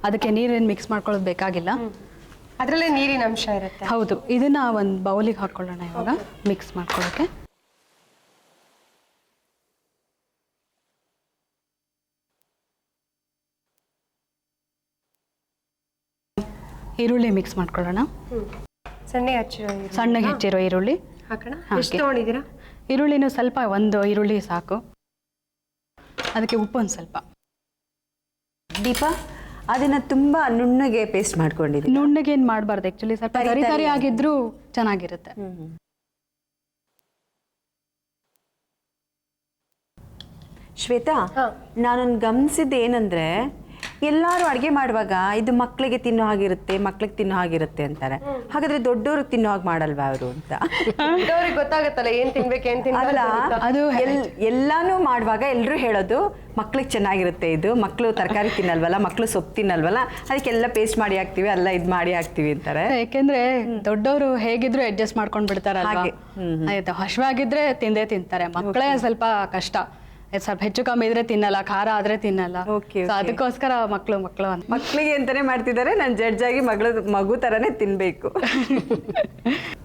ಅದಕ್ಕೆ ನೀರೇನು ಮಿಕ್ಸ್ ಮಾಡ್ಕೊಳ್ಳೋದು ಬೇಕಾಗಿಲ್ಲ. ಅದರಲ್ಲೇ ನೀರಿನ ಅಂಶ ಇರುತ್ತೆ. ಹೌದು. ಇದನ್ನ ಒಂದು ಬೌಲಿಗೆ ಹಾಕೊಳ್ಳೋಣ ಇವಾಗ ಮಿಕ್ಸ್ ಮಾಡ್ಕೊಳ್ಳೋಕೆ. ಈರುಳ್ಳಿ ಮಿಕ್ಸ್ ಮಾಡ್ಕೊಳ್ಳೋಣ. ಸಣ್ಣಗೆ ಹೆಚ್ಚಿರೋ ಈರುಳ್ಳಿ ಹಾಕೋಣ. ಎಷ್ಟು ತಗೊಂಡಿದ್ದೀರಾ? ಈರುಳ್ಳಿನೂ ಸ್ವಲ್ಪ, ಒಂದು ಈರುಳ್ಳಿ ಸಾಕು. ಅದಕ್ಕೆ ಉಪ್ಪು ಒಂದು ಸ್ವಲ್ಪ. ದೀಪಾ, ಅದನ್ನ ತುಂಬಾ ನುಣ್ಣಗೆ ಪೇಸ್ಟ್ ಮಾಡ್ಕೊಂಡಿದ್ದೀನಿ. ನುಣ್ಣಗೆ ಏನು ಮಾಡಬಾರ್ದು ಆ್ಯಕ್ಚುಲಿ, ಸ್ವಲ್ಪ ತರಿ ತರಿ ಆಗಿದ್ರೂ ಚೆನ್ನಾಗಿರುತ್ತೆ. ಶ್ವೇತಾ, ನಾನೊಂದು ಗಮನಿಸಿದ್ದು ಏನಂದ್ರೆ, ಎಲ್ಲರೂ ಅಡುಗೆ ಮಾಡುವಾಗ ಇದು ಮಕ್ಕಳಿಗೆ ತಿನ್ನೋ ಹಾಗಿರುತ್ತೆ, ಮಕ್ಳಿಗೆ ತಿನ್ನೋ ಹಾಗಿರುತ್ತೆ ಅಂತಾರೆ. ಹಾಗಾದ್ರೆ ದೊಡ್ಡವ್ರಿಗೆ ತಿನ್ನೋ ಹಾಗೆ ಮಾಡಲ್ವಾ ಅವರು ಅಂತ? ದೊಡ್ಡವ್ರಿಗೆ ಗೊತ್ತಾಗತ್ತಲ್ಲ ಏನ್ ತಿನ್ಬೇಕು ಏನ್ ತಿನ್ನಲ್ಲ. ಅದು ಎಲ್ಲಾನು ಮಾಡುವಾಗ ಎಲ್ಲರೂ ಹೇಳೋದು ಮಕ್ಳಿಗೆ ಚೆನ್ನಾಗಿರುತ್ತೆ, ಇದು ಮಕ್ಕಳು ತರಕಾರಿ ತಿನ್ನಲ್ವಲ್ಲ, ಮಕ್ಕಳು ಸೊಪ್ಪು ತಿನ್ನಲ್ವಲ್ಲ, ಅದಕ್ಕೆಲ್ಲ ಪೇಸ್ಟ್ ಮಾಡಿ ಹಾಕ್ತಿವಿ, ಅಲ್ಲ ಇದು ಮಾಡಿ ಹಾಕ್ತಿವಿ ಅಂತಾರೆ. ಯಾಕೆಂದ್ರೆ ದೊಡ್ಡವರು ಹೇಗಿದ್ರು ಅಡ್ಜಸ್ಟ್ ಮಾಡ್ಕೊಂಡು ಬಿಡ್ತಾರಲ್ಲ. ಆಯ್ತು, ಹಶ್ವಾಗಿದ್ರೆ ತಿಂದೇ ತಿಂತಾರೆ. ಮಕ್ಕಳೇ ಸ್ವಲ್ಪ ಕಷ್ಟ, ಸ್ವಲ್ಪ ಹೆಚ್ಚು ಕಮ್ಮಿ ಇದ್ರೆ ತಿನ್ನಲ್ಲ, ಖಾರ ಆದ್ರೆ ತಿನ್ನಲ್ಲ. ಅದಕ್ಕೋಸ್ಕರ ಮಕ್ಕಳಿಗೆ ಅಂತಾನೆ ಮಾಡ್ತಿದ್ದಾರೆ. ನಾನು ಜಡ್ಜ್ ಆಗಿ ಮಗು ತರನೇ ತಿನ್ಬೇಕು.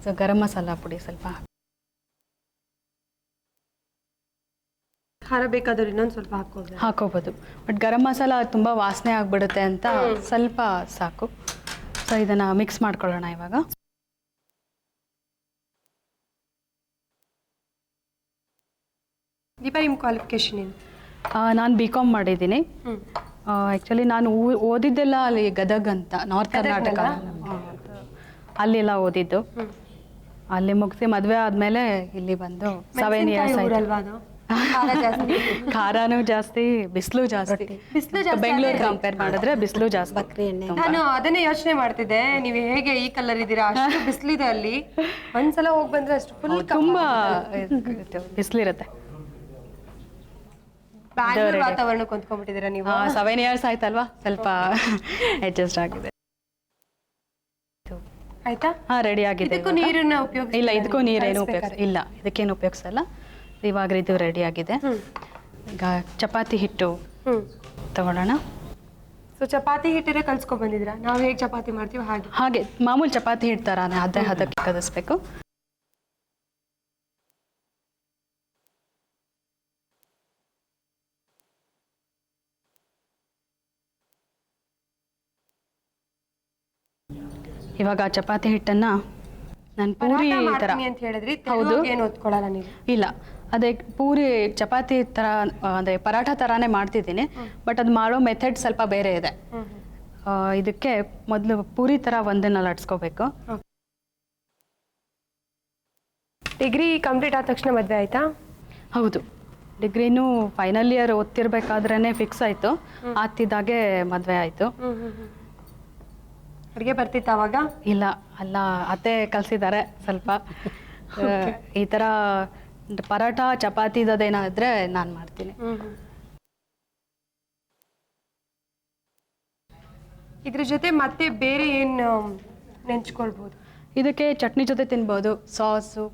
ಸೊ ಗರಂ ಮಸಾಲ ಪುಡಿ ಸ್ವಲ್ಪ ಖಾರ ಬೇಕಾದ್ರೆ ಇನ್ನೊಂದು ಸ್ವಲ್ಪ ಹಾಕೋಬಹುದು. ಬಟ್ ಗರಂ ಮಸಾಲ ತುಂಬಾ ವಾಸನೆ ಆಗ್ಬಿಡುತ್ತೆ ಅಂತ ಸ್ವಲ್ಪ ಸಾಕು. ಸೊ ಇದನ್ನ ಮಿಕ್ಸ್ ಮಾಡ್ಕೊಳ್ಳೋಣ ಇವಾಗ. ದೀಪಾ, ನಿಮ್ಮ ಕ್ವಾಲಿಫಿಕೇಶನ್ ಏನು? ನಾನು BCom ಮಾಡಿದ್ದೀನಿ. ಆ್ಯಕ್ಚುಲಿ ನಾನು ಓದಿದ್ದೆಲ್ಲ ಅಲ್ಲಿ ಗದಗ್ ಅಂತ, ನಾರ್ತ್ ಕರ್ನಾಟಕ, ಅಲ್ಲೆಲ್ಲ ಓದಿದ್ದು. ಅಲ್ಲಿ ಮುಗಿಸಿ ಮದುವೆ ಆದಮೇಲೆ ಇಲ್ಲಿ ಬಂದು 7 ಇಯರ್ಸ್ ಆಯಿತು. ಖಾರನೂ ಜಾಸ್ತಿ, ಬಿಸಿಲು ಜಾಸ್ತಿ. ಬೆಂಗಳೂರು ಕಂಪೇರ್ ಮಾಡಿದ್ರೆ ಬಿಸಿಲು ಜಾಸ್ತಿ. ನಾನು ಅದನ್ನೇ ಯೋಚನೆ ಮಾಡ್ತಿದ್ದೆ, ನೀವು ಹೇಗೆ ಈ ಕಲರ್ ಇದ್ದೀರಾ, ಅಷ್ಟು ಬಿಸಿಲಿದೆ ಅಲ್ಲಿ. ಒಂದ್ಸಲ ಹೋಗಿ ಬಂದ್ರೆ ಅಷ್ಟು ಫುಲ್ ತುಂಬಾ ಬಿಸಿಲಿರುತ್ತೆ. ಬ್ಯಾಂಗ್ಳೂರ್ ವಾತಾವರಣಕ್ಕೆ ಹೊಂದ್ಕೊಂಡ್ಬಿಟ್ಟಿದ್ದೀರಾ ನೀವು. 7 ಇಯರ್ಸ್ ಆಯ್ತಲ್ವಾ, ಸ್ವಲ್ಪ ಅಡ್ಜಸ್ಟ್ ಆಗಿದೆ. ಆಯ್ತಾ? ರೆಡಿ ಆಗಿದೆ. ಇದಕ್ಕೂ ನೀರನ್ನ ಉಪಯೋಗ ಇಲ್ಲ, ಇದಕ್ಕೂ ನೀರೇನು ಇಲ್ಲ, ಇದಕ್ಕೇನು ಉಪಯೋಗಿಸಲ್ಲ. ಇವಾಗ ಇದು ರೆಡಿ ಆಗಿದೆ. ಈಗ ಚಪಾತಿ ಹಿಟ್ಟು ತಗೊಳ್ಳೋಣ. ಸೊ ಚಪಾತಿ ಹಿಟ್ಟರೆ ಕಲ್ಸ್ಕೊಂಡ್ ಬಂದಿದ್ದೀರಾ? ನಾವು ಹೇಗೆ ಚಪಾತಿ ಮಾಡ್ತೀವಿ ಹಾಗೆ ಮಾಮೂಲಿ ಚಪಾತಿ ಹಿಟ್ಟು ಥರಾನೇ ಅದೇ ಹದಕ್ಕೆ ಕಲಿಸ್ಬೇಕು. ಇವಾಗ ಚಪಾತಿ ಹಿಟ್ಟನ್ನ ನಾನು ಪೂರಿ ತರ ಅಂತ ಹೇಳಿದ್ರಿ. ಹೌದು, ಏನು ಓದ್ಕೊಳ್ಳಲ್ಲ ನೀವು? ಇಲ್ಲ, ಅದೇ ಪೂರಿ ಚಪಾತಿ ತರ, ಅದೇ ಪರಾಠ ತರಾನೇ ಮಾಡ್ತಿದ್ದೀನಿ. ಬಟ್ ಅದು ಮಾಡೋ ಮೆಥಡ್ ಸ್ವಲ್ಪ ಬೇರೆ ಇದೆ. ಇದಕ್ಕೆ ಮೊದಲು ಪೂರಿ ತರ ಒಂದನ್ನ ಲಟ್ಸ್ಕೋಬೇಕು. ಡಿಗ್ರಿ ಕಂಪ್ಲೀಟ್ ಆದ ತಕ್ಷಣ ಮದುವೆ ಆಯ್ತಾ? ಹೌದು, ಡಿಗ್ರಿನೂ ಫೈನಲ್ ಇಯರ್ ಓದ್ತಿರ್ಬೇಕಾದ್ರೇ ಫಿಕ್ಸ್ ಆಯ್ತು. ಆಗ್ತಿದ್ದಾಗೆ ಮದುವೆ ಆಯ್ತು. ಅಡುಗೆ ಬರ್ತಿತ್ತು ಅವಾಗ? ಇಲ್ಲ, ಅಲ್ಲ, ಅತ್ತೆ ಕಲಿಸಿದ್ದಾರೆ ಸ್ವಲ್ಪ. ಈ ಥರ ಪರಾಠ ಚಪಾತಿದೇನಾದ್ರೆ ನಾನು ಮಾಡ್ತೀನಿ. ಇದ್ರ ಜೊತೆ ಮತ್ತೆ ಬೇರೆ ಏನು ನೆಂಚ್ಕೊಳ್ಬೋದು? ಇದಕ್ಕೆ ಚಟ್ನಿ ಜೊತೆ ತಿನ್ಬೋದು, ಸಾಸು,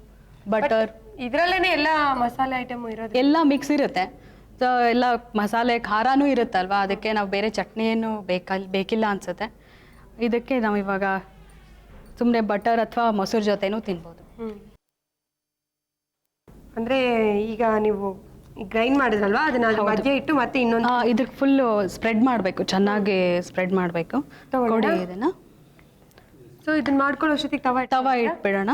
ಬಟರ್. ಇದರಲ್ಲೇನೆ ಎಲ್ಲ ಮಸಾಲೆ ಐಟಮ್ ಇರೋದು, ಎಲ್ಲ ಮಿಕ್ಸ್ ಇರುತ್ತೆ. ಸೊ ಎಲ್ಲ ಮಸಾಲೆ ಖಾರನೂ ಇರುತ್ತಲ್ವಾ, ಅದಕ್ಕೆ ನಾವು ಬೇರೆ ಚಟ್ನಿ ಏನು ಬೇಕಿಲ್ಲ ಅನ್ಸುತ್ತೆ. ಇದಕ್ಕೆ ನಾವು ಇವಾಗ ಸುಮ್ಮನೆ ಬಟರ್ ಅಥವಾ ಮೊಸರು ಜೊತೆನೂ ತಿನ್ಬೋದು. ಅಂದ್ರೆ ಈಗ ನೀವು ಗ್ರೈಂಡ್ ಮಾಡಿದ್ರಲ್ವಾ, ಅದನ್ನ ಮಧ್ಯೆ ಇಟ್ಟು ಮತ್ತೆ ಇನ್ನೊಂದು ಇದಕ್ಕೆ ಫುಲ್ಲು ಸ್ಪ್ರೆಡ್ ಮಾಡಬೇಕು, ಚೆನ್ನಾಗಿ ಸ್ಪ್ರೆಡ್ ಮಾಡಬೇಕು. ಕೊಡಿ ಇದನ್ನ. ಸೊ ಇದನ್ನ ಮಾಡ್ಕೊಳ್ಳೋ ಅಷ್ಟೊತ್ತಿಗೆ ತವ ಇಟ್ಬಿಡೋಣ.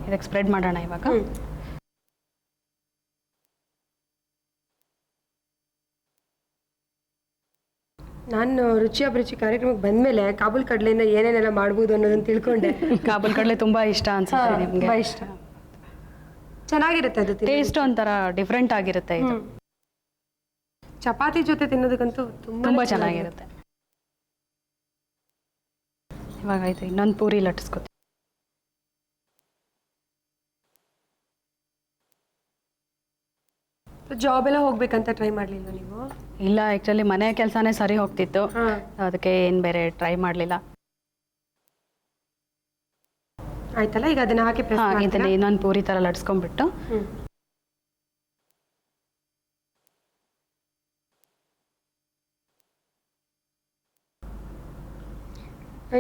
ಇದಕ್ಕೆ ಸ್ಪ್ರೆಡ್ ಮಾಡೋಣ ಇವಾಗ. ನಾನು ರುಚಿ ಅಭಿರುಚಿ ಕಾರ್ಯಕ್ರಮಕ್ಕೆ ಬಂದ್ಮೇಲೆ ಕಾಬೂಲ್ ಕಡಲೆಯಿಂದ ಏನೇನೆಲ್ಲ ಮಾಡ್ಬೋದು ಅನ್ನೋದನ್ನ ತಿಳ್ಕೊಂಡೆ. ಕಾಬೂಲ್ ಕಡಲೆ ತುಂಬಾ ಇಷ್ಟ ಅನ್ಸುತ್ತೆ ನಿಮ್ಗೆ? ತುಂಬಾ ಇಷ್ಟ, ಚೆನ್ನಾಗಿರುತ್ತೆ. ಅದು ಟೇಸ್ಟ್ ಒಂಥರ ಡಿಫ್ರೆಂಟ್ ಆಗಿರುತ್ತೆ. ಇದು ಚಪಾತಿ ಜೊತೆ ತಿನ್ನೋದಕ್ಕಂತೂ ತುಂಬಾ ಚೆನ್ನಾಗಿರುತ್ತೆ. ಇವಾಗ ಆಯ್ತು, ಇನ್ನೊಂದು ಪೂರಿ ಲಟ್ಟಿಸ್ಕೊತೀವಿ. ಜಾಬ್ ಎಲ್ಲ ಹೋಗ್ಬೇಕಂತ ಟ್ರೈ ಮಾಡ್ಲಿಲ್ಲ ನೀವು? ಇಲ್ಲ, ಆಕ್ಚುಲಿ ಮನೆ ಕೆಲಸನೇ ಸರಿ ಹೋಗ್ತಿತ್ತು, ಅದಕ್ಕೆ ಏನು ಬೇರೆ ಟ್ರೈ ಮಾಡಲಿಲ್ಲ. ಆಯ್ತಲ್ಲ, ಈಗ ಅದನ್ನ ಹಾಕಿ ಇದನ್ನ ಇನ್ನೊಂದು ಪೂರಿ ಥರ ಲಟ್ಸ್ಕೊಂಡ್ಬಿಟ್ಟು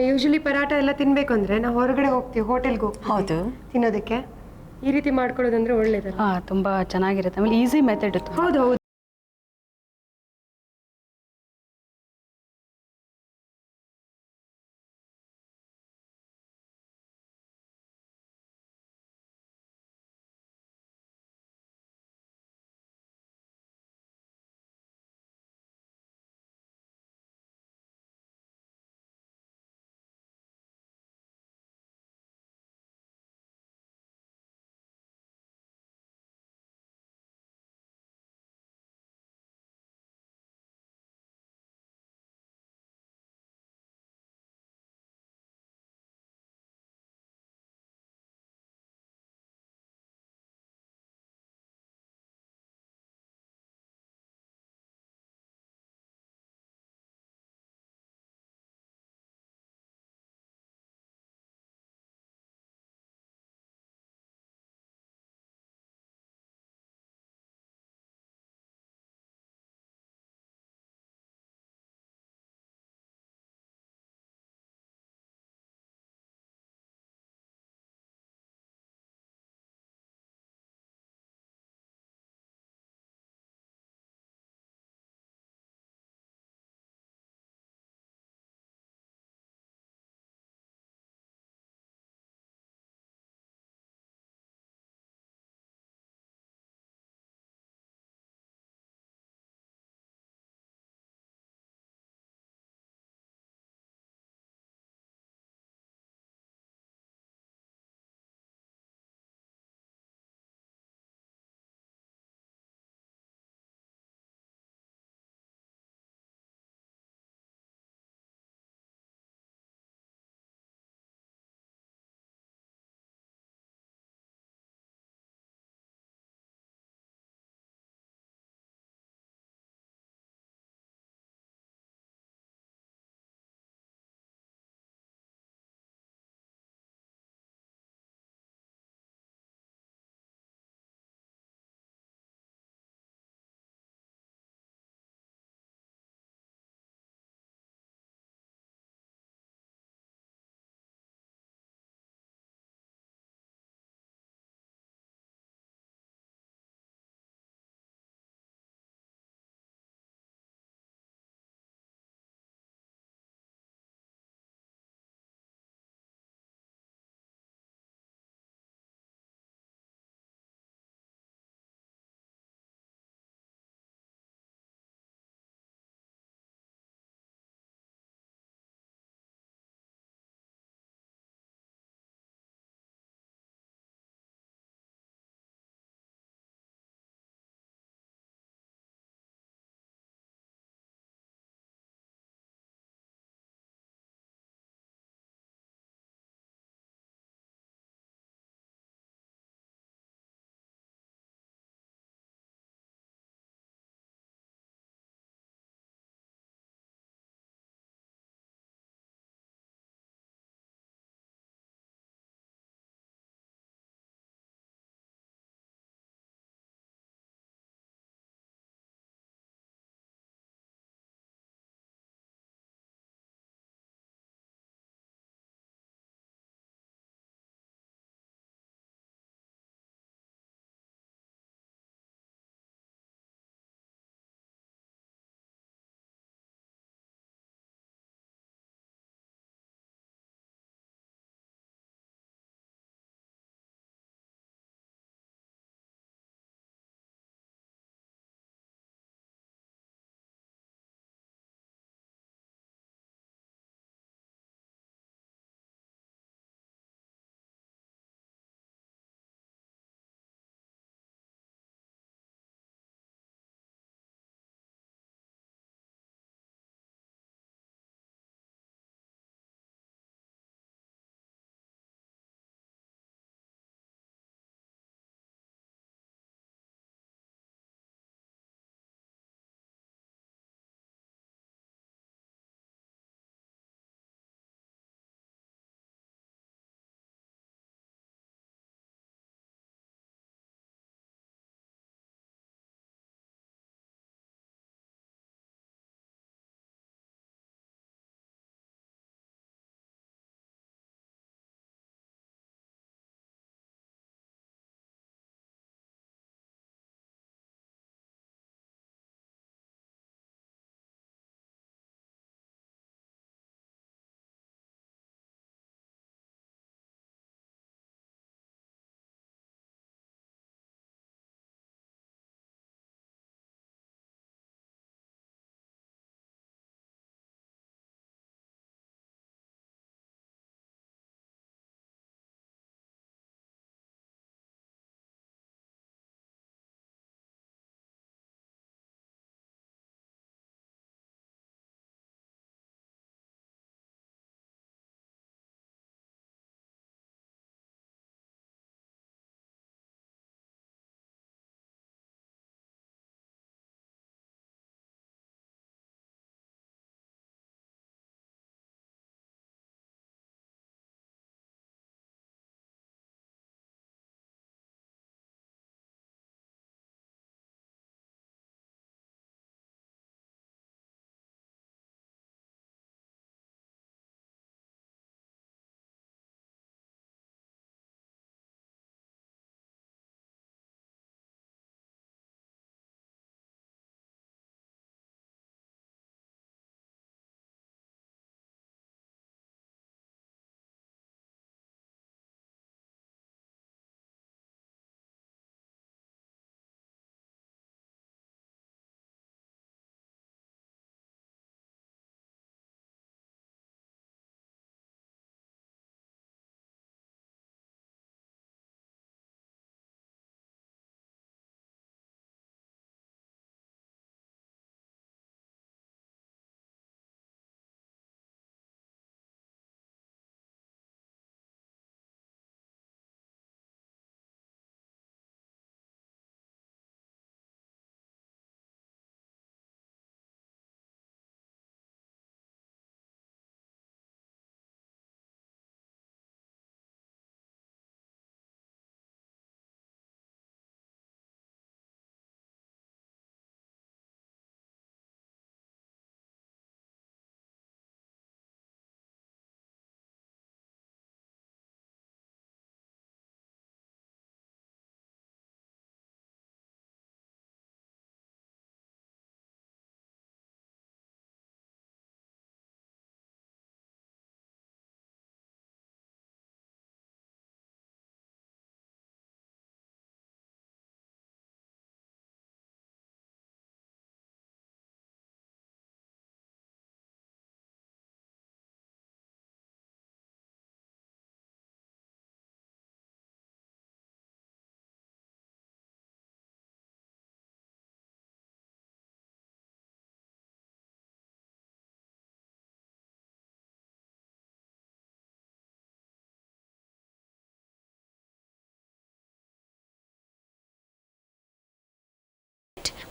ಯೂಶಲಿ ಪರಾಟ ಎಲ್ಲ ತಿನ್ಬೇಕು ಅಂದ್ರೆ ನಾವು ಹೊರಗಡೆ ಹೋಗ್ತೀವಿ, ಹೋಟೆಲ್ಗೆ ಹೋಗ್ತೀವಿ ಹೌದು. ತಿನ್ನೋದಕ್ಕೆ. ಈ ರೀತಿ ಮಾಡ್ಕೊಳ್ಳೋದಂದ್ರೆ ಒಳ್ಳೇದಲ್ಲ. ಹಾಂ ತುಂಬ ಚೆನ್ನಾಗಿರುತ್ತೆ, ಆಮೇಲೆ ಈಸಿ ಮೆಥಡ್. ಹೌದು ಹೌದು.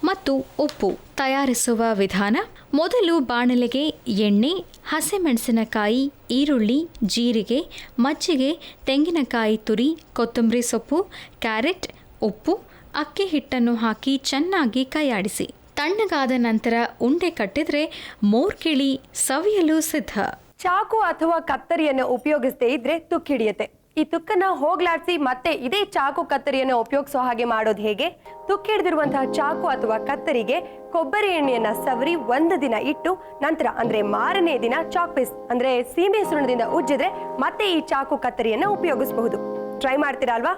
ಮತ್ತು ಉಪ್ಪು. ತಯಾರಿಸುವ ವಿಧಾನ: ಮೊದಲು ಬಾಣಲೆಗೆ ಎಣ್ಣೆ, ಹಸಿಮೆಣಸಿನಕಾಯಿ, ಈರುಳ್ಳಿ, ಜೀರಿಗೆ, ಮಜ್ಜಿಗೆ, ತೆಂಗಿನಕಾಯಿ ತುರಿ, ಕೊತ್ತಂಬರಿ ಸೊಪ್ಪು, ಕ್ಯಾರೆಟ್, ಉಪ್ಪು, ಅಕ್ಕಿ ಹಿಟ್ಟನ್ನು ಹಾಕಿ ಚೆನ್ನಾಗಿ ಕೈಯಾಡಿಸಿ ತಣ್ಣಗಾದ ನಂತರ ಉಂಡೆ ಕಟ್ಟಿದ್ರೆ ಮೋರ್ಕಿಳಿ ಸವಿಯಲು ಸಿದ್ಧ. ಚಾಕು ಅಥವಾ ಕತ್ತರಿಯನ್ನು ಉಪಯೋಗಿಸದೇ ಇದ್ರೆ ತುಕ್ಕು ಹಿಡಿಯುತ್ತೆ. ಈ ತುಕ್ಕನ್ನ ಹೋಗ್ಲಾಡಿಸಿ ಮತ್ತೆ ಇದೇ ಚಾಕು ಕತ್ತರಿಯನ್ನು ಉಪಯೋಗಿಸೋ ಹಾಗೆ ಮಾಡೋದು ಹೇಗೆ? ತುಕ್ಕು ಹಿಡಿದಿರುವಂತಹ ಚಾಕು ಅಥವಾ ಕತ್ತರಿಗೆ ಕೊಬ್ಬರಿ ಎಣ್ಣೆಯನ್ನ ಸವರಿ 1 ದಿನ ಇಟ್ಟು ನಂತರ ಅಂದ್ರೆ ಮಾರನೇ ದಿನ ಚಾಕ್ ಪೀಸ್ ಅಂದ್ರೆ ಸೀಮೆ ಸುಣ್ಣದಿಂದ ಉಜ್ಜಿದ್ರೆ ಮತ್ತೆ ಈ ಚಾಕು ಕತ್ತರಿಯನ್ನ ಉಪಯೋಗಿಸಬಹುದು. ಟ್ರೈ ಮಾಡ್ತೀರಾ ಅಲ್ವಾ?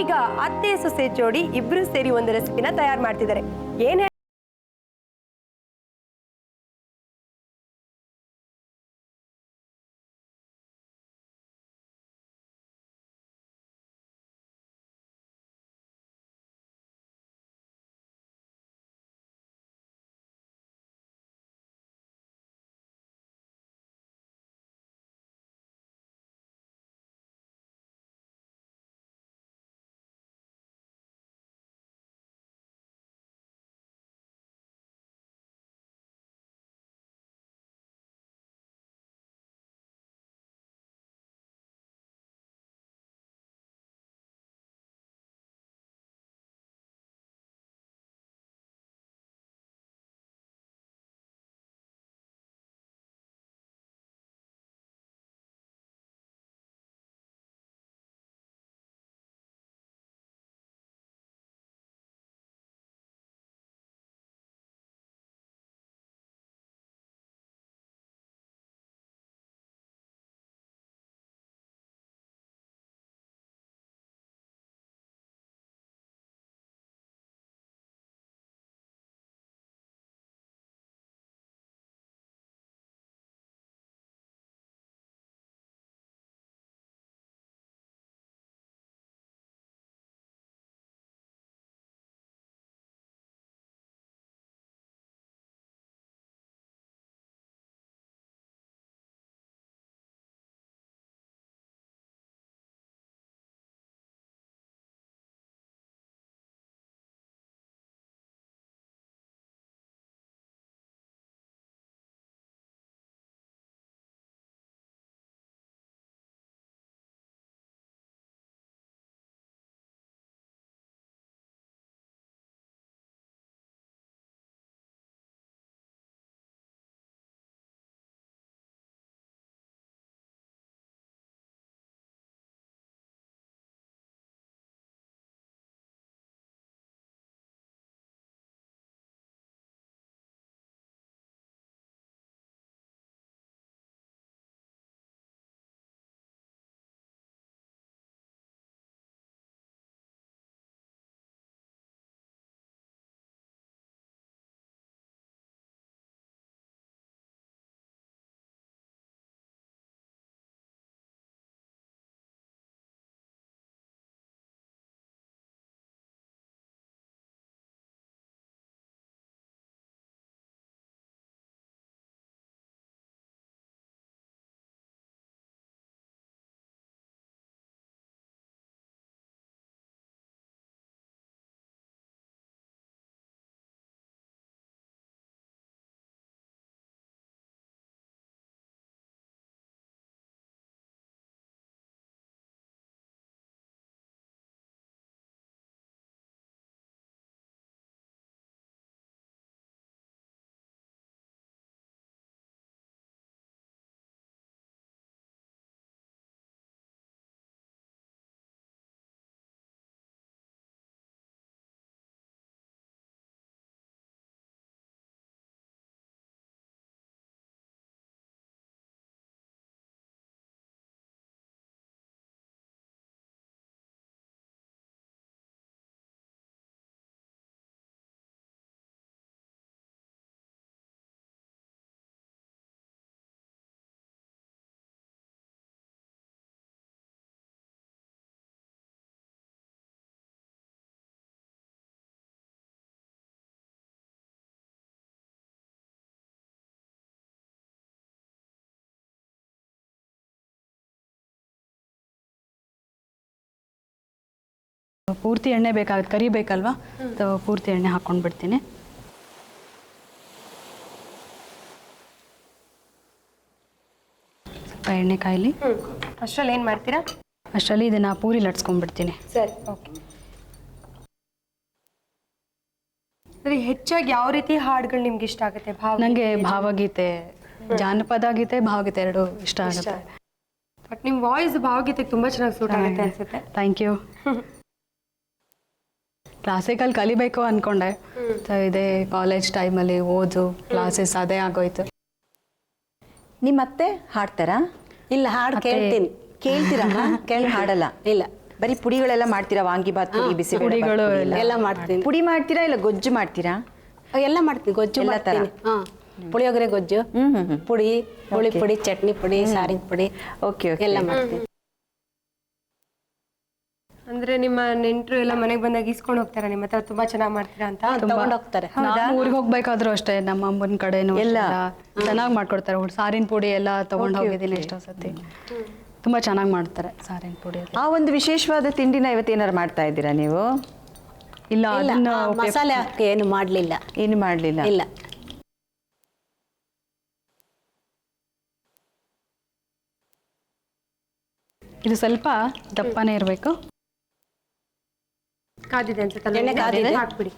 ಈಗ ಅತ್ತೆ ಸೊಸೆ ಜೋಡಿ ಇಬ್ರು ಸೇರಿ ಒಂದು ರೆಸಿಪಿನ ತಯಾರು ಮಾಡ್ತಿದ್ದಾರೆ. ಏನ್ ಪೂರ್ತಿ ಎಣ್ಣೆ ಬೇಕಾಗುತ್ತೆ, ಕರಿಬೇಕಲ್ವಾ? ಪೂರ್ತಿ ಎಣ್ಣೆ ಹಾಕ್ಕೊಂಡು ಬಿಡ್ತೀನಿ. ಸ್ವಲ್ಪ ಎಣ್ಣೆ ಕಾಯಲಿ. ಅಷ್ಟರಲ್ಲಿ ಏನು ಮಾಡ್ತೀರಾ? ಅಷ್ಟರಲ್ಲಿ ಇದನ್ನು ಪೂರಿ ಲಟ್ಸ್ಕೊಂಡ್ಬಿಡ್ತೀನಿ. ಸರಿ, ಓಕೆ. ಹೆಚ್ಚಾಗಿ ಯಾವ ರೀತಿ ಹಾಡುಗಳು ನಿಮ್ಗೆ ಇಷ್ಟ ಆಗುತ್ತೆ? ನನಗೆ ಭಾವಗೀತೆ, ಜಾನಪದ ಗೀತೆ, ಭಾವಗೀತೆ ಎರಡು ಇಷ್ಟ ಆಗುತ್ತೆ. ಬಟ್ ನಿಮ್ಮ ವಾಯ್ಸ್ ಭಾವಗೀತೆಗೆ ತುಂಬ ಚೆನ್ನಾಗಿ ಸೂಟ್ ಆಗುತ್ತೆ ಅನ್ಸುತ್ತೆ. Thank you. ಕ್ಲಾಸಿಕಲ್ ಕಲಿಬೇಕು ಅಂದ್ಕೊಂಡೆ, ಇದೇ ಕಾಲೇಜ್ ಟೈಮಲ್ಲಿ ಓದು ಕ್ಲಾಸಸ್ ಅದೇ ಆಗೋಯ್ತು. ನಿಮ್ಮ ಅತ್ತೆ ಹಾಡ್ತಾರಾ? ಇಲ್ಲ, ಹಾಡು ಕೇಳ್ತೀನಿ. ಕೇಳ್ತೀರಮ್ಮ? ಕೇಳಿ ಹಾಡಲ್ಲ? ಇಲ್ಲ, ಬರೀ ಪುಡಿಗಳೆಲ್ಲ ಮಾಡ್ತೀರಾ? ವಾಂಗಿಬಾತ್ ಪುಡಿ, ಬಿಸಿ ಪುಡಿಗಳು ಎಲ್ಲ ಮಾಡ್ತೀನಿ. ಪುಡಿ ಮಾಡ್ತೀರಾ ಇಲ್ಲ ಗೊಜ್ಜು ಮಾಡ್ತೀರಾ? ಎಲ್ಲ ಮಾಡ್ತೀನಿ. ಗೊಜ್ಜು ಎಲ್ಲ ಥರ? ಮಾಡ್ತೀನಿ. ಹಾಂ, ಪುಳಿಯೋಗರೆ ಗೊಜ್ಜು, ಪುಡಿ, ಹುಳಿ ಪುಡಿ, ಚಟ್ನಿ ಪುಡಿ, ಸಾರಿನ ಪುಡಿ, ಓಕೆ, ಎಲ್ಲ ಮಾಡ್ತೀನಿ. ಅಂದ್ರೆ ನಿಮ್ಮ ನೆಂಟರು ಎಲ್ಲ ಮನೆಗೆ ಬಂದಾಗ ಇಸ್ಕೊಂಡು ಹೋಗ್ತಾರ ನಿಮ್ಮ ಹತ್ರ ತುಂಬಾ ಚೆನ್ನಾಗಿ ಮಾಡ್ತೀರಾ ಅಂತ? ತಗೊಂಡು ಹೋಗ್ತಾರೆ. ನಾನು ಊರಿಗೆ ಹೋಗ್ಬೇಕಾದ್ರೂ ಅಷ್ಟೇ, ನಮ್ಮ ಅಮ್ಮನ ಕಡೆನೂ ಎಲ್ಲ ಚೆನ್ನಾಗಿ ಮಾಡ್ಕೊಡ್ತಾರೆ. ಸಾರಿನ ಪುಡಿ ಎಲ್ಲ ತಗೊಂಡು ಹೋಗಿದ್ದೀನಿ ಎಷ್ಟೋ ಸತಿ. ತುಂಬಾ ಚೆನ್ನಾಗಿ ಮಾಡ್ತಾರೆ ಸಾರಿನ ಪುಡಿ. ಆ ಒಂದು ವಿಶೇಷವಾದ ತಿಂಡಿನ ಇವತ್ತೇನಾರು ಮಾಡ್ತಾ ಇದ್ದೀರಾ ನೀವು? ಇಲ್ಲ, ಅದನ್ನ ಮಸಾಲೆ ಹಾಕಿ ಏನು ಮಾಡಲಿಲ್ಲ. ಏನು ಮಾಡಲಿಲ್ಲ? ಇಲ್ಲ. ಇದು ಸ್ವಲ್ಪ ದಪ್ಪನೇ ಇರಬೇಕು. ಕಾದಿದೆ ಅನ್ಸುತ್ತೆ. ಎಣ್ಣೆ ಕಾದಿದೆ, ಹಾಕ್ಬಿಡಿ.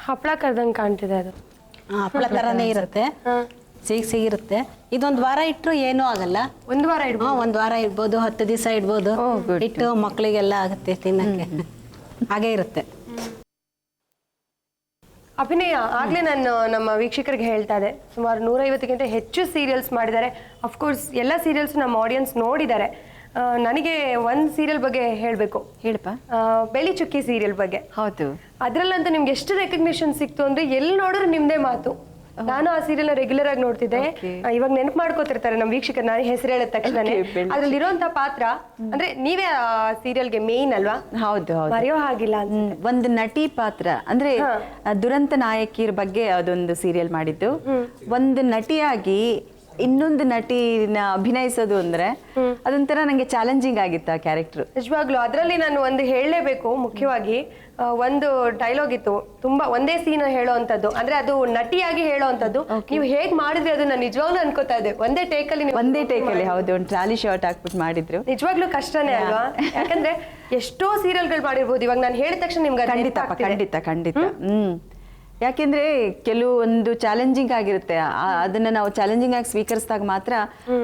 ಹಪ್ಪಳ ಕರ್ದಂಗೆ ಕಾಣ್ತಿದೆ ಅದು. ಹಪ್ಪಳ ಥರನೇ ಇರುತ್ತೆ, ಸಿಗಿರುತ್ತೆ. ಇದೊಂದು ವಾರ ಇಟ್ಟರು ಏನೂ ಆಗಲ್ಲ. ಒಂದು ವಾರ ಇಡ್ಬೋದು? ಒಂದು ವಾರ ಇಡ್ಬೋದು, 10 ದಿವಸ ಇಡ್ಬೋದು. ಇಟ್ಟು ಮಕ್ಕಳಿಗೆಲ್ಲ ಆಗುತ್ತೆ ತಿನ್ನಕ್ಕೆ. ಹಾಗೇ ಇರುತ್ತೆ. ಅಭಿನಯ ಆಗ್ಲೇ ನಾನು ನಮ್ಮ ವೀಕ್ಷಕರಿಗೆ ಹೇಳ್ತಾ ಇದ್ದೆ, ಸುಮಾರು 150ಕ್ಕಿಂತ ಹೆಚ್ಚು ಸೀರಿಯಲ್ಸ್ ಮಾಡಿದ್ದಾರೆ. ಅಫ್ಕೋರ್ಸ್ ಎಲ್ಲ ಸೀರಿಯಲ್ಸ್ ನಮ್ಮ ಆಡಿಯನ್ಸ್ ನೋಡಿದ್ದಾರೆ. ನನಗೆ ಒಂದು ಸೀರಿಯಲ್ ಬಗ್ಗೆ ಹೇಳಬೇಕು. ಹೇಳಪ್ಪ. ಬೆಳ್ಳಿ ಚುಕ್ಕಿ ಸೀರಿಯಲ್ ಬಗ್ಗೆ. ಹೌದು. ಅದ್ರಲ್ಲಂತೂ ನಿಮ್ಗೆ ಎಷ್ಟು ರೆಕಗ್ನಿಷನ್ ಸಿಕ್ತು ಅಂದ್ರೆ ಎಲ್ಲಿ ನೋಡಿದ್ರು ನಿಮ್ದೇ ಮಾತು. ನಾನು ಆ ಸೀರಿಯಲ್ ರೆಗ್ಯುಲರ್ ಆಗಿ ನೋಡ್ತಿದ್ದೆ. ಇವಾಗ ನೆನಪು ಮಾಡ್ಕೋತಿರ್ತಾರೆ ನಮ್ಮ ವೀಕ್ಷಕರು ನಾನು ಹೆಸರು ಹೇಳಿದ ತಕ್ಷಣನೇ. ಅದ್ರಲ್ಲಿ ಇರೋಂತ ಪಾತ್ರ ಅಂದ್ರೆ ನೀವೇ ಆ ಸೀರಿಯಲ್ಗೆ ಮೇನ್ ಅಲ್ವಾ? ಹೌದು, ಹೌದು. ಮರೆಯೋ ಹಾಗಿಲ್ಲ. ಒಂದು ನಟಿ ಪಾತ್ರ ಅಂದ್ರೆ ದುರಂತ ನಾಯಕಿಯರ ಬಗ್ಗೆ ಅದೊಂದು ಸೀರಿಯಲ್ ಮಾಡಿದ್ದು. ಒಂದು ನಟಿಯಾಗಿ ಇನ್ನೊಂದು ನಟಿನ ಅಭಿನಯಿಸೋದು ಅಂದ್ರೆ ಅದೊಂಥರ ನಂಗೆ ಚಾಲೆಂಜಿಂಗ್ ಆಗಿತ್ತು ಆ ಕ್ಯಾರೆಕ್ಟರ್. ನಿಜವಾಗ್ಲೂ ಅದರಲ್ಲಿ ನಾನು ಒಂದು ಹೇಳಲೇಬೇಕು. ಮುಖ್ಯವಾಗಿ ಒಂದು ಡೈಲಾಗ್ ಇತ್ತು, ತುಂಬಾ ಒಂದೇ ಸೀನ್ ಹೇಳೋ ಅಂತದ್ದು, ಅಂದ್ರೆ ಅದು ನಟಿಯಾಗಿ ಹೇಳೋ ಅಂತದ್ದು. ನೀವು ಹೇಗ್ ಮಾಡಿದ್ರಿ ಅದನ್ನ ನಿಜವಾಗ್ಲೂ ಅನ್ಕೋತಾ ಇದೆ. ಒಂದೇ ಟೇಕಲ್ಲಿ ಹೌದು, ಒಂದು ಟ್ರಾಲಿ ಶಾರ್ಟ್ ಹಾಕ್ಬಿಟ್ಟು ಮಾಡಿದ್ರು. ನಿಜವಾಗ್ಲೂ ಕಷ್ಟನೇ ಅಲ್ವಾ? ಯಾಕಂದ್ರೆ ಎಷ್ಟೋ ಸೀರಿಯಲ್ಗಳು ಮಾಡಿರ್ಬೋದು. ಇವಾಗ ನಾನು ಹೇಳಿದ ತಕ್ಷಣ ನಿಮ್ಗೆ ಖಂಡಿತ. ಯಾಕೆಂದ್ರೆ ಕೆಲವೊಂದು ಚಾಲೆಂಜಿಂಗ್ ಆಗಿರುತ್ತೆ, ಅದನ್ನ ನಾವು ಚಾಲೆಂಜಿಂಗ್ ಆಗಿ ಸ್ವೀಕರಿಸಿದಾಗ ಮಾತ್ರ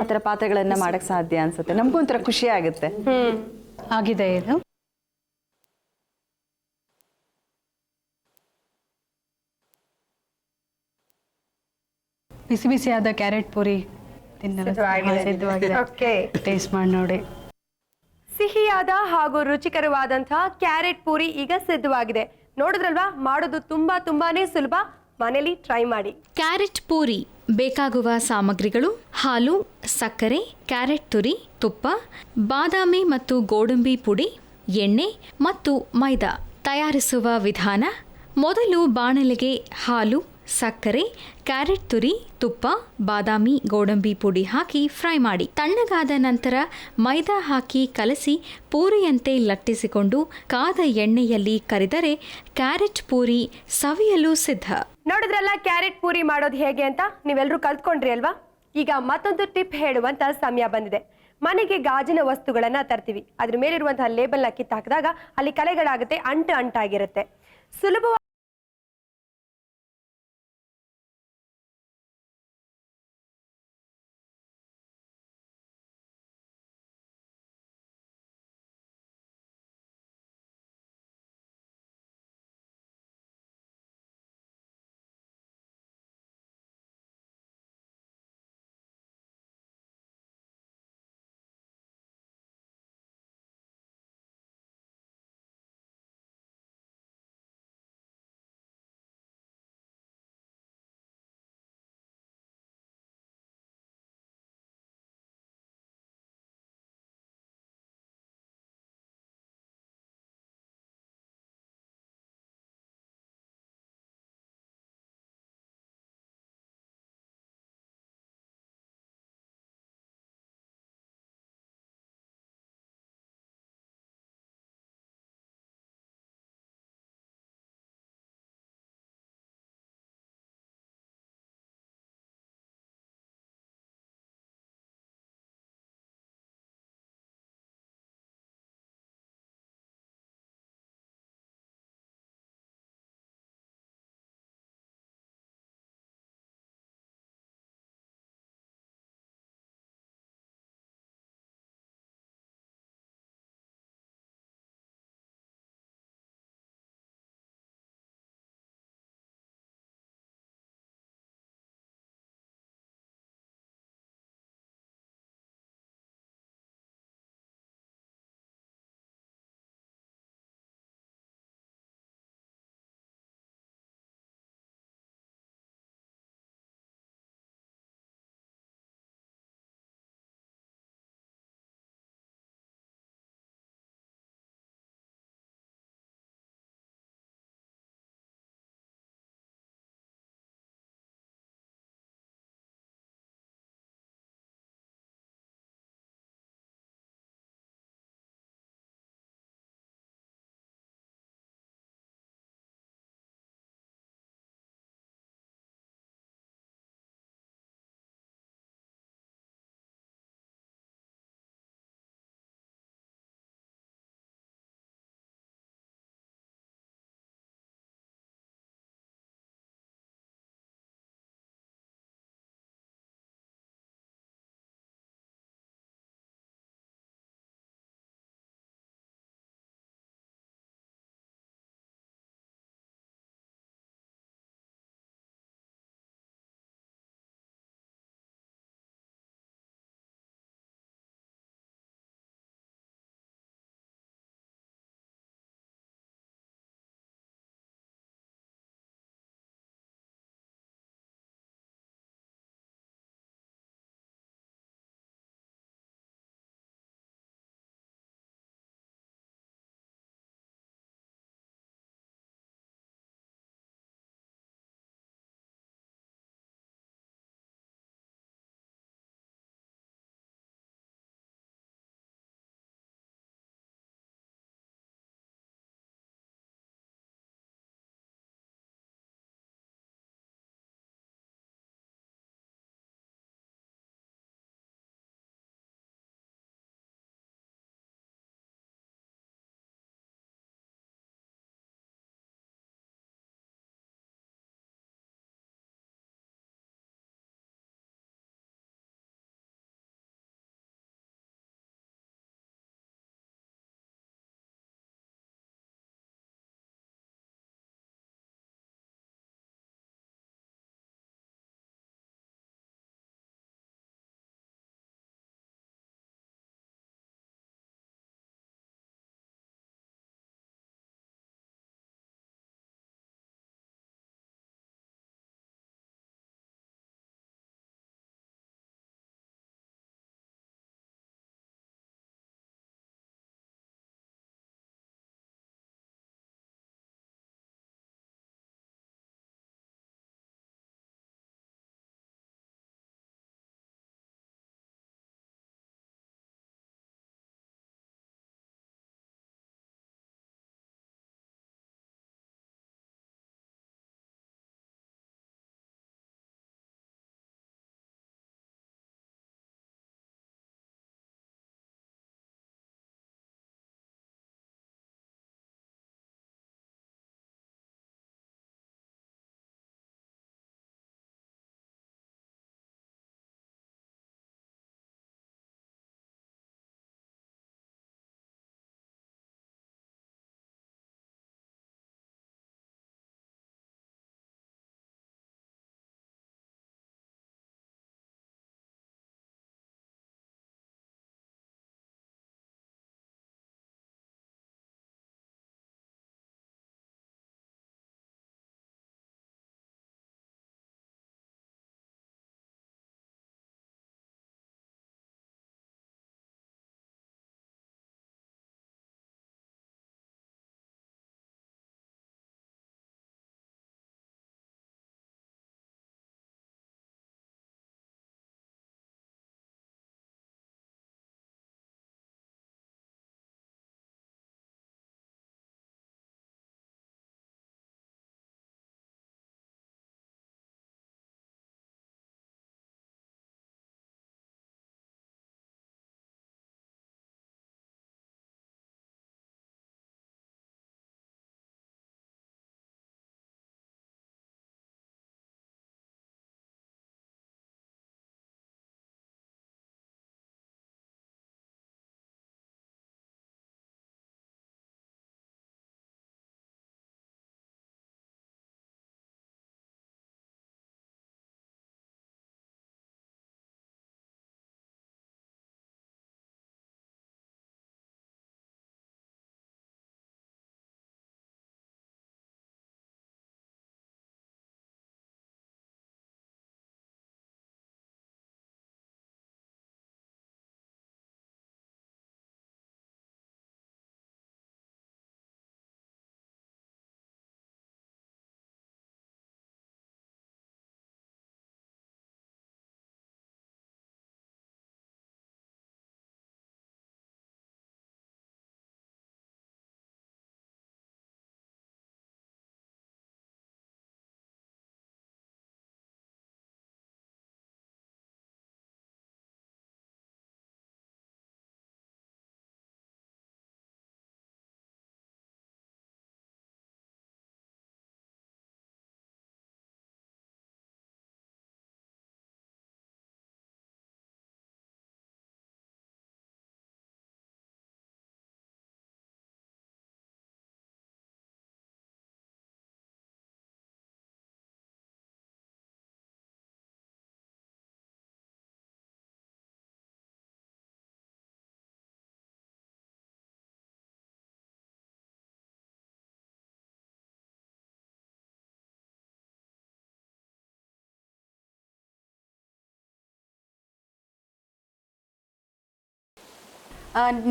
ಆತರ ಪಾತ್ರಗಳನ್ನ ಮಾಡಕ್ ಸಾಧ್ಯ ಅನ್ಸುತ್ತೆ. ನಮಗೂ ಒಂಥರ ಖುಷಿ ಆಗುತ್ತೆ. ಆಗಿದೆ ಇದು. ಬಿಸಿ ಬಿಸಿಯಾದ ಕ್ಯಾರೆಟ್ ಪೂರಿ ತಿನ್ನಲು ಸಿದ್ಧವಾಗಿದೆ. ಟೇಸ್ಟ್ ಮಾಡಿ ನೋಡಿ. ಸಿಹಿಯಾದ ಹಾಗೂ ರುಚಿಕರವಾದಂತಹ ಕ್ಯಾರೆಟ್ ಪೂರಿ ಈಗ ಸಿದ್ಧವಾಗಿದೆ. ನೋಡಿದ್ರಲ್ವಾ? ಮಾಡೋದು ತುಂಬಾನೇ ಸುಲಭ. ಮನೇಲಿ ಟ್ರೈ ಮಾಡಿ. ಕ್ಯಾರೆಟ್ ಪೂರಿ ಬೇಕಾಗುವ ಸಾಮಗ್ರಿಗಳು: ಹಾಲು, ಸಕ್ಕರೆ, ಕ್ಯಾರೆಟ್ ತುರಿ, ತುಪ್ಪ, ಬಾದಾಮಿ ಮತ್ತು ಗೋಡಂಬಿ ಪುಡಿ, ಎಣ್ಣೆ ಮತ್ತು ಮೈದಾ. ತಯಾರಿಸುವ ವಿಧಾನ: ಮೊದಲು ಬಾಣಲೆಗೆ ಹಾಲು, ಸಕ್ಕರೆ, ಕ್ಯಾರೆಟ್ ತುರಿ, ತುಪ್ಪ, ಬಾದಾಮಿ, ಗೋಡಂಬಿ ಪುಡಿ ಹಾಕಿ ಫ್ರೈ ಮಾಡಿ. ತಣ್ಣಗಾದ ನಂತರ ಮೈದಾ ಹಾಕಿ ಕಲಸಿ ಪೂರಿಯಂತೆ ಲಟ್ಟಿಸಿಕೊಂಡು ಕಾದ ಎಣ್ಣೆಯಲ್ಲಿ ಕರಿದರೆ ಕ್ಯಾರೆಟ್ ಪೂರಿ ಸವಿಯಲು ಸಿದ್ಧ. ನೋಡಿದ್ರಲ್ಲ ಕ್ಯಾರೆಟ್ ಪೂರಿ ಮಾಡೋದು ಹೇಗೆ ಅಂತ? ನೀವೆಲ್ಲರೂ ಕಲ್ತ್ಕೊಂಡ್ರಿ ಅಲ್ವಾ? ಈಗ ಮತ್ತೊಂದು ಟಿಪ್ ಹೇಳುವಂತ ಸಮಯ ಬಂದಿದೆ. ಮನೆಗೆ ಗಾಜಿನ ವಸ್ತುಗಳನ್ನ ತರ್ತೀವಿ, ಅದ್ರ ಮೇಲಿರುವಂತಹ ಲೇಬಲ್ನ ಕಿತ್ತಾಕಿದಾಗ ಅಲ್ಲಿ ಕಲೆಗಳಾಗುತ್ತೆ, ಅಂಟಾಗಿರುತ್ತೆ. ಸುಲಭವಾಗಿ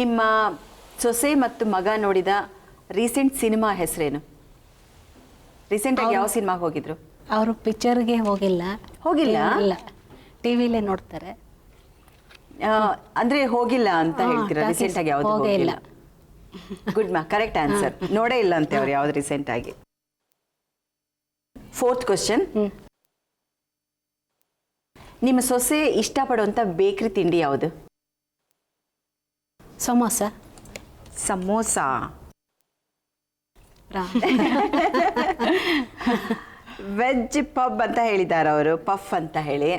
ನಿಮ್ಮ ಸೊಸೆ ಮತ್ತು ಮಗ ನೋಡಿದ ರೀಸೆಂಟ್ ಸಿನಿಮಾ ಹೆಸರೇನು? ರೀಸೆಂಟಾಗಿ ಯಾವ ಸಿನಿಮಾಗೆ ಹೋಗಿದ್ರು? ಅವರು ಪಿಕ್ಚರ್ಗೆ ಹೋಗಿಲ್ಲ. ಹೋಗಿಲ್ಲ? ಇಲ್ಲ, ಟಿವಿಲೇ ನೋಡ್ತಾರೆ. ಅಂದ್ರೆ ಹೋಗಿಲ್ಲ ಅಂತ ಹೇಳ್ತೀರಾ? ರೀಸೆಂಟ್ ಆಗಿ ಯಾವ್ದು ಹೋಗೇ ಇಲ್ಲ. ಗುಡ್ ಮಾ, ಕರೆಕ್ಟ್ ಆನ್ಸರ್. ನೋಡೇ ಇಲ್ಲ ಅಂತೆ ಅವ್ರು ಯಾವ್ದು ರೀಸೆಂಟ್ ಆಗಿ. 4th ಕ್ವಶನ್, ನಿಮ್ಮ ಸೊಸೆ ಇಷ್ಟಪಡುವಂತ ಬೇಕರಿ ತಿಂಡಿ ಯಾವುದು? ಸಮೋಸ. ಸಮೋಸ. ವೆಜ್ ಪಬ್ ಅಂತ ಹೇಳಿದ್ದಾರೆ ಅವರು, ಪಫ್ ಅಂತ ಹೇಳಿ.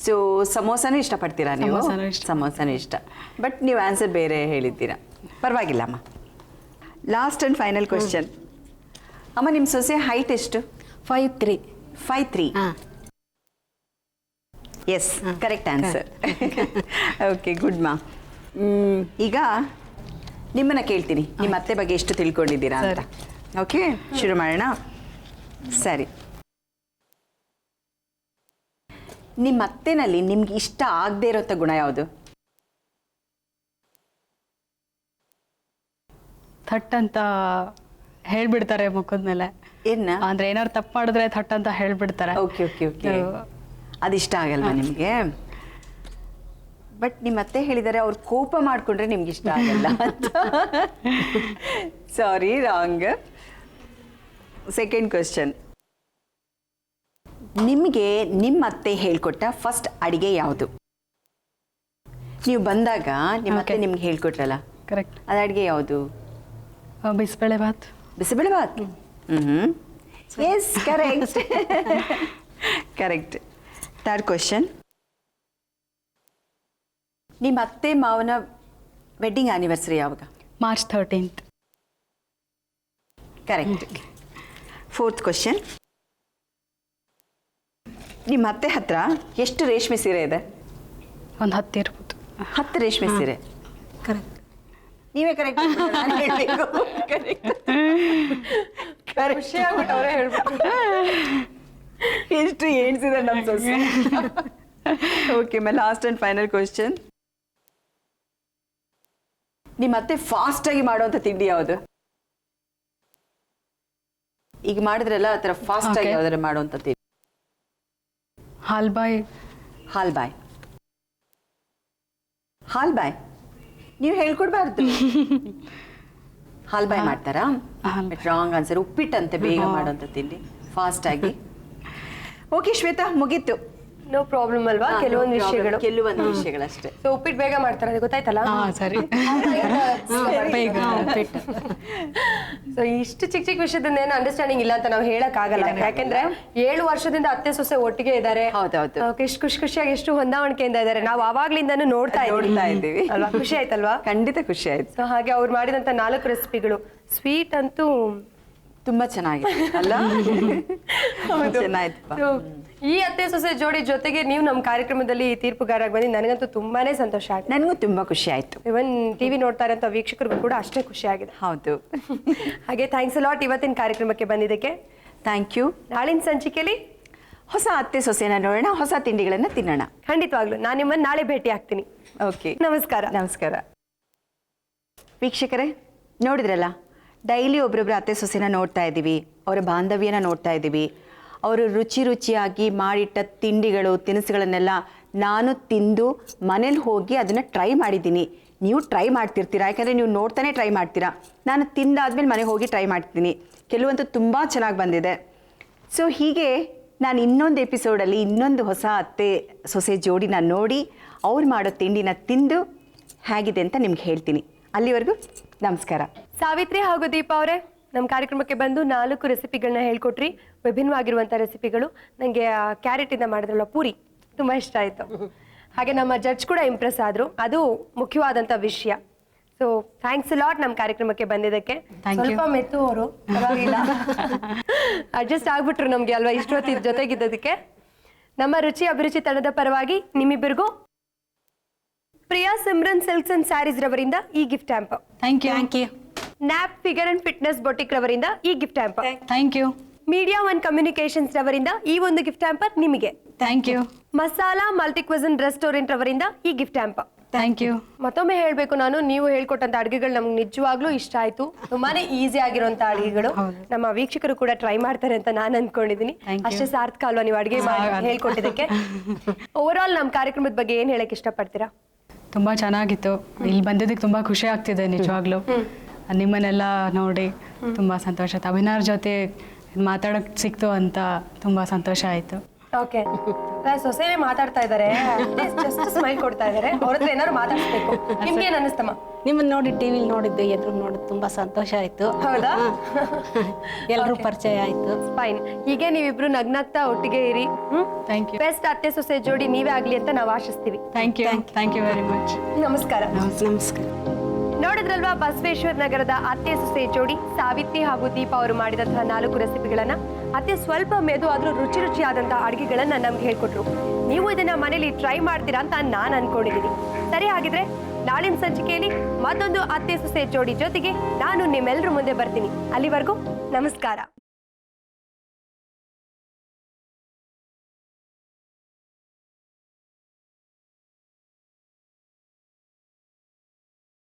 ಸೊ ಸಮೋಸನೂ ಇಷ್ಟಪಡ್ತೀರಾ ನೀವು? ಸಮೋಸನೂ ಇಷ್ಟ, ಬಟ್ ನೀವು ಆನ್ಸರ್ ಬೇರೆ ಹೇಳಿದ್ದೀರಾ. ಪರವಾಗಿಲ್ಲ ಅಮ್ಮ. ಲಾಸ್ಟ್ ಆ್ಯಂಡ್ ಫೈನಲ್ ಕ್ವಶನ್, ಅಮ್ಮ ನಿಮ್ಮ ಸೊಸೆ ಹೈಟ್ ಎಷ್ಟು? 5'3". 5'3". ಹಾಂ. Yes, correct answer. Okay, good ಮಾ. ಈಗ ನಿಮ್ಮನ್ನ ಕೇಳ್ತೀನಿ, ನಿಮ್ಮ ಅತ್ತೆ ಬಗ್ಗೆ ಎಷ್ಟು ತಿಳ್ಕೊಂಡಿದ್ದೀರಾ ಅಂತ. ಓಕೆ, ಶುರು ಮಾಡೋಣ. ಸರಿ, ನಿಮ್ಮ ಅತ್ತೆನಲ್ಲಿ ನಿಮ್ಗೆ ಇಷ್ಟ ಆಗದೆ ಇರೋಂಥ ಗುಣ ಯಾವುದು? ಥಟ್ ಅಂತ ಹೇಳ್ಬಿಡ್ತಾರೆ ಮುಖದ ಮೇಲೆ. ಏನ ಅಂದ್ರೆ ಏನಾದ್ರು ತಪ್ಪು ಮಾಡಿದ್ರೆ ಥಟ್ ಅಂತ ಹೇಳ್ಬಿಡ್ತಾರೆ. ಓಕೆ ಓಕೆ ಓಕೆ, ಅದಿಷ್ಟ ಆಗಲ್ವಾ ನಿಮಗೆ? ಬಟ್ ನಿಮ್ಮ ಅತ್ತೆ ಹೇಳಿದ್ದಾರೆ ಅವ್ರು ಕೋಪ ಮಾಡಿಕೊಂಡ್ರೆ ನಿಮ್ಗೆ ಇಷ್ಟ ಆಗಲ್ಲ ಅಂತ. ಸಾರಿ, ರಾಂಗ್. ಸೆಕೆಂಡ್ ಕ್ವಶನ್, ನಿಮಗೆ ನಿಮ್ಮ ಅತ್ತೆ ಹೇಳ್ಕೊಟ್ಟ ಫಸ್ಟ್ ಅಡಿಗೆ ಯಾವುದು? ನೀವು ಬಂದಾಗ ನಿಮ್ಮ ಅತ್ತೆ ನಿಮ್ಗೆ ಹೇಳ್ಕೊಟ್ರಲ್ಲ, ಕರೆಕ್ಟ್. ಅದು ಅಡಿಗೆ ಯಾವುದು? Bisibele bath. Bisibele bath. Yes, correct. Correct. Third question, ನಿಮ್ಮ ಅತ್ತೆ ಮಾವನ ವೆಡ್ಡಿಂಗ್ ಆನಿವರ್ಸರಿ ಯಾವಾಗ? March 13th. Correct. Fourth question, ನಿಮ್ಮ ಅತ್ತೆ ಹತ್ರ ಎಷ್ಟು ರೇಷ್ಮೆ ಸೀರೆ ಇದೆ? ಒಂದು 10 ಇರ್ಬೋದು. 10 ರೇಷ್ಮೆ ಸೀರೆ. ಕರೆಕ್ಟ್. ನೀವೇ ಕರೆಕ್ಟ್. ಅವರೇ ಹೇಳ್ಬಿಟ್ಟು ಎಷ್ಟು ಏನ್ಸಿದೆ ನಮ್ಮ ಸೊಸೆ. Okay, my last and final question, ನಿಮ್ಮ ಅತ್ತೆ ಫಾಸ್ಟ್ ಆಗಿ ಮಾಡುವಂತ ತಿಂಡಿ ಯಾವುದು? ಈಗ ಮಾಡಿದ್ರಲ್ಲ ಆ ಥರ ಫಾಸ್ಟ್ ಆಗಿ ಯಾವ್ದಾರು ಮಾಡುವಂತ ತಿಂಡಿ? ಹಾಲ್ಬಾಯ್. ಹಾಲ್ಬಾಯ್. ಹಾಲ್ಬಾಯ್ ನೀವು ಹೇಳ್ಕೊಡ್ಬಾರ್ದು. ಹಾಲ್ಬಾಯ್ ಮಾಡ್ತಾರಾ? Wrong answer. ಉಪ್ಪಿಟ್ಟಂತೆ ಬೇಗ ಮಾಡುವಂತ ತಿಂಡಿ, ಫಾಸ್ಟ್ ಆಗಿ. ಓಕೆ ಶ್ವೇತಾ, ಮುಗೀತು. ನೋ ಪ್ರಾಬ್ಲಮ್ ಅಲ್ವಾ? ಕೆಲವೊಂದು ವಿಷಯಗಳಷ್ಟೇ. ಸೊ ಉಪ್ಪಿಟ್ಟು ಬೇಗ ಮಾಡ್ತಾರೆ, ಗೊತ್ತಾಯ್ತಲ್ಲ? ಸರಿ. ಬೇಗ ಉಪ್ಪಿಟ್ಟು. ಸೊ ಇಷ್ಟು ಚಿಕ್ಕ ಚಿಕ್ಕ ವಿಷಯದಿಂದ ಏನು ಅಂಡರ್ಸ್ಟ್ಯಾಂಡಿಂಗ್ ಇಲ್ಲ ಅಂತ ನಾವು ಹೇಳಕ್ ಆಗಲ್ಲ. ಯಾಕೆಂದ್ರೆ 7 ವರ್ಷದಿಂದ ಅತ್ತೆ ಸೊಸೆ ಒಟ್ಟಿಗೆ ಇದ್ದಾರೆ. ಹೌದೌದು. ಎಷ್ಟು ಖುಷಿಯಾಗಿ, ಎಷ್ಟು ಹೊಂದಾಣಿಕೆಯಿಂದ ಇದ್ದಾರೆ. ನಾವು ಅವಾಗ್ಲಿಂದಾನು ನೋಡ್ತಾ ಇದ್ದೀವಿ ಅಲ್ವಾ? ಖುಷಿ ಆಯ್ತಲ್ವಾ? ಖಂಡಿತ ಖುಷಿ ಆಯ್ತು. ಸೊ ಹಾಗೆ ಅವ್ರು ಮಾಡಿದಂತ 4 ರೆಸಿಪಿಗಳು, ಸ್ವೀಟ್ ಅಂತೂ ತುಂಬಾ ಚೆನ್ನಾಗಿದೆ ಅಲ್ಲ? ಚೆನ್ನಾಯ್ತು. So, ಈ ಅತ್ತೆ ಸೊಸೆ ಜೋಡಿ ಜೊತೆಗೆ ನೀವು ನಮ್ಮ ಕಾರ್ಯಕ್ರಮದಲ್ಲಿ ತೀರ್ಪುಗಾರಾಗಿ ಬಂದು ನನಗಂತೂ ತುಂಬಾನೇ ಸಂತೋಷ ಆಯ್ತು. ನನಗೂ ತುಂಬಾ ಖುಷಿ ಆಯ್ತು. ಇವನ್ ಟಿವಿ ನೋಡ್ತಾ ಇರೋಂಥ ವೀಕ್ಷಕರಿಗೂ ಕೂಡ ಅಷ್ಟೇ ಖುಷಿ ಆಗಿದೆ. ಹೌದು. ಹಾಗೆ ಥ್ಯಾಂಕ್ಸ್ ಲಾಟ್ ಇವತ್ತಿನ ಕಾರ್ಯಕ್ರಮಕ್ಕೆ ಬಂದಿದ್ದಕ್ಕೆ. Thank you. ನಾಳಿನ ಸಂಚಿಕೆಯಲ್ಲಿ ಹೊಸ ಅತ್ತೆ ಸೊಸೆನ ನೋಡೋಣ, ಹೊಸ ತಿಂಡಿಗಳನ್ನ ತಿನ್ನೋಣ. ಖಂಡಿತವಾಗ್ಲು ನಾನು ನಿಮ್ಮನ್ನು ನಾಳೆ ಭೇಟಿ ಆಗ್ತೀನಿ. ಓಕೆ, ನಮಸ್ಕಾರ. ನಮಸ್ಕಾರ. ವೀಕ್ಷಕರೇ, ನೋಡಿದ್ರಲ್ಲ, ಡೈಲಿ ಒಬ್ರೊಬ್ರು ಅತ್ತೆ ಸೊಸೆನ ನೋಡ್ತಾ ಇದ್ದೀವಿ, ಅವರ ಬಾಂಧವ್ಯನ ನೋಡ್ತಾ ಇದ್ದೀವಿ. ಅವರು ರುಚಿಯಾಗಿ ಮಾಡಿಟ್ಟ ತಿಂಡಿಗಳು, ತಿನಿಸುಗಳನ್ನೆಲ್ಲ ನಾನು ತಿಂದು ಮನೇಲಿ ಹೋಗಿ ಅದನ್ನು ಟ್ರೈ ಮಾಡಿದ್ದೀನಿ. ನೀವು ಟ್ರೈ ಮಾಡ್ತಿರ್ತೀರಾ, ಯಾಕಂದರೆ ನೀವು ನೋಡ್ತಾನೆ ಟ್ರೈ ಮಾಡ್ತೀರಾ. ನಾನು ತಿಂದಾದ್ಮೇಲೆ ಮನೆಗೆ ಹೋಗಿ ಟ್ರೈ ಮಾಡ್ತೀನಿ. ಕೆಲವಂತೂ ತುಂಬ ಚೆನ್ನಾಗಿ ಬಂದಿದೆ. ಸೊ ಹೀಗೆ ನಾನು ಇನ್ನೊಂದು ಎಪಿಸೋಡಲ್ಲಿ ಇನ್ನೊಂದು ಹೊಸ ಅತ್ತೆ ಸೊಸೆ ಜೋಡಿನ ನೋಡಿ ಅವ್ರು ಮಾಡೋ ತಿಂಡಿನ ತಿಂದು ಹೇಗಿದೆ ಅಂತ ನಿಮ್ಗೆ ಹೇಳ್ತೀನಿ. ಅಲ್ಲಿವರೆಗೂ ನಮಸ್ಕಾರ. ಸಾವಿತ್ರಿ ಹಾಗೂ ದೀಪಾ ಅವರೇ ನಮ್ಮ ಕಾರ್ಯಕ್ರಮಕ್ಕೆ ಬಂದು 4 ರೆಸಿಪಿಗಳನ್ನ ಹೇಳ್ಕೊಟ್ರಿ. ವಿಭಿನ್ನವಾಗಿರುವಂಥ ರೆಸಿಪಿಗಳು. ನನಗೆ ಕ್ಯಾರೆಟಿಂದ ಮಾಡಿದ್ರಲ್ಲ ಪೂರಿ ತುಂಬ ಇಷ್ಟ ಆಯಿತು. ಹಾಗೆ ನಮ್ಮ ಜಡ್ಜ್ ಕೂಡ ಇಂಪ್ರೆಸ್ ಆದರು, ಅದು ಮುಖ್ಯವಾದಂಥ ವಿಷಯ. ಸೊ ಥ್ಯಾಂಕ್ಸ್ ಲಾಟ್ ನಮ್ಮ ಕಾರ್ಯಕ್ರಮಕ್ಕೆ ಬಂದಿದ್ದಕ್ಕೆ. ಸ್ವಲ್ಪ ಮೆತ್ತು ಅವರು ಅಡ್ಜಸ್ಟ್ ಆಗ್ಬಿಟ್ರು ನಮಗೆ ಅಲ್ವಾ ಇಷ್ಟೊತ್ತಿನ ಜೊತೆಗಿದ್ದದಕ್ಕೆ. ನಮ್ಮ ರುಚಿ ಅಭಿರುಚಿ ತಂಡದ ಪರವಾಗಿ ನಿಮ್ಮಿಬ್ಬರಿಗೂ Priya Simran silks and sarees ರವರಿಂದ ಈ gift hamper. Thank you. Nap figure and fitness boutique ರವರಿಂದ ಈ gift hamper. Thank you. Media one communications ರವರಿಂದ ಈ ಒಂದು ಗಿಫ್ಟ್ ಹ್ಯಾಂಪರ್ ನಿಮಗೆ. Thank you. Masala multi cuisine restaurant ರವರಿಂದ ಈ ಗಿಫ್ಟ್ ಹ್ಯಾಂಪ್. Thank you. ಮತ್ತೊಮ್ಮೆ ಹೇಳ್ಬೇಕು ನಾನು, ನೀವು ಹೇಳ್ಕೊಟ್ಟಂತ ಅಡುಗೆಗಳು ನಮ್ಗೆ ನಿಜವಾಗ್ಲೂ ಇಷ್ಟ ಆಯ್ತು. ತುಂಬಾನೇ ಈಸಿ ಆಗಿರುವಂತ ಅಡುಗೆಗಳು. ನಮ್ಮ ವೀಕ್ಷಕರು ಕೂಡ ಟ್ರೈ ಮಾಡ್ತಾರೆ ಅಂತ ನಾನು ಅನ್ಕೊಂಡಿದೀನಿ. ಅಷ್ಟೇ ಸಾರ್ಥಕ ಅಲ್ವಾ ನೀವು ಅಡುಗೆ ಹೇಳ್ಕೊಟ್ಟಿದ್ದಕ್ಕೆ? ಓವರ್ ಆಲ್ ನಮ್ಮ ಕಾರ್ಯಕ್ರಮದ ಬಗ್ಗೆ ಏನ್ ಹೇಳಕ್ ಇಷ್ಟಪಡ್ತೀರಾ? ತುಂಬ ಚೆನ್ನಾಗಿತ್ತು. ಇಲ್ಲಿ ಬಂದಿದ್ದಕ್ಕೆ ತುಂಬ ಖುಷಿ ಆಗ್ತಿದೆ ನಿಜವಾಗ್ಲೂ. ನಿಮ್ಮನ್ನೆಲ್ಲ ನೋಡಿ ತುಂಬ ಸಂತೋಷ ಆಯ್ತು. ಅಭಿನಯ್ ಜೊತೆ ಮಾತಾಡೋಕೆ ಸಿಕ್ತು ಅಂತ ತುಂಬ ಸಂತೋಷ ಆಯಿತು. ಓಕೆ, ಸೊಸೆನೇ ಮಾತಾಡ್ತಾ ಇದ್ದಾರೆ, ಜಸ್ಟ್ ಸ್ಮೈಲ್ ಕೊಡ್ತಾ ಇದ್ದಾರೆ. ಅವ್ರ ಹತ್ರ ಏನಾದ್ರು ಮಾತಾಡ್ಸ್ಬೇಕು. ನಿಮ್ಗೆ ಏನ್ ಅನಿಸ್ತಮ್ಮ? ನಿಮ್ಮನ್ನ ನೋಡಿ ಟಿವಿಲಿ ನೋಡಿದ್ದು, ಎದುರು ನೋಡಿದ್ದು ತುಂಬಾ ಸಂತೋಷ ಆಯ್ತು. ಹೌದಾ? ಎಲ್ಲರೂ ಪರಿಚಯ ಆಯ್ತು. ಫೈನ್. ಹೀಗೆ ನೀವಿಬ್ರು ನಗ್ನಗ್ತಾ ಒಟ್ಟಿಗೆ ಇರಿ. Thank you. ಬೆಸ್ಟ್ ಅತ್ತೆ ಸೊಸೆ ಜೋಡಿ ನೀವೇ ಆಗ್ಲಿ ಅಂತ ನಾವು ಆಶಿಸ್ತೀವಿ. Thank you very much. ನಮಸ್ಕಾರ. ನಮಸ್ಕಾರ. ನೋಡಿದ್ರಲ್ವಾ ಬಸವೇಶ್ವರ ನಗರದ ಅತ್ತೆ ಸೊಸೆ ಜೋಡಿ ಸಾವಿತ್ರಿ ಹಾಗೂ ದೀಪ ಅವರು ಮಾಡಿದಂತಹ 4 ರೆಸಿಪಿಗಳನ್ನ. ಅತ್ತೆ ಸ್ವಲ್ಪ ಮೆದು ಆದ್ರೂ ರುಚಿಯಾದಂತಹ ಅಡುಗೆಗಳನ್ನ ನಮ್ಗೆ ಹೇಳ್ಕೊಟ್ರು. ನೀವು ಇದನ್ನ ಮನೇಲಿ ಟ್ರೈ ಮಾಡ್ತೀರಾ ಅಂತ ನಾನು ಅನ್ಕೊಂಡಿದ್ದೀನಿ. ಸರಿ, ಹಾಗಿದ್ರೆ ನಾಳಿನ ಸಂಚಿಕೆಯಲ್ಲಿ ಮತ್ತೊಂದು ಅತ್ತೆ ಸೊಸೆ ಜೋಡಿ ಜೊತೆಗೆ ನಾನು ನಿಮ್ಮೆಲ್ಲರ ಮುಂದೆ ಬರ್ತೀನಿ. ಅಲ್ಲಿವರೆಗೂ ನಮಸ್ಕಾರ.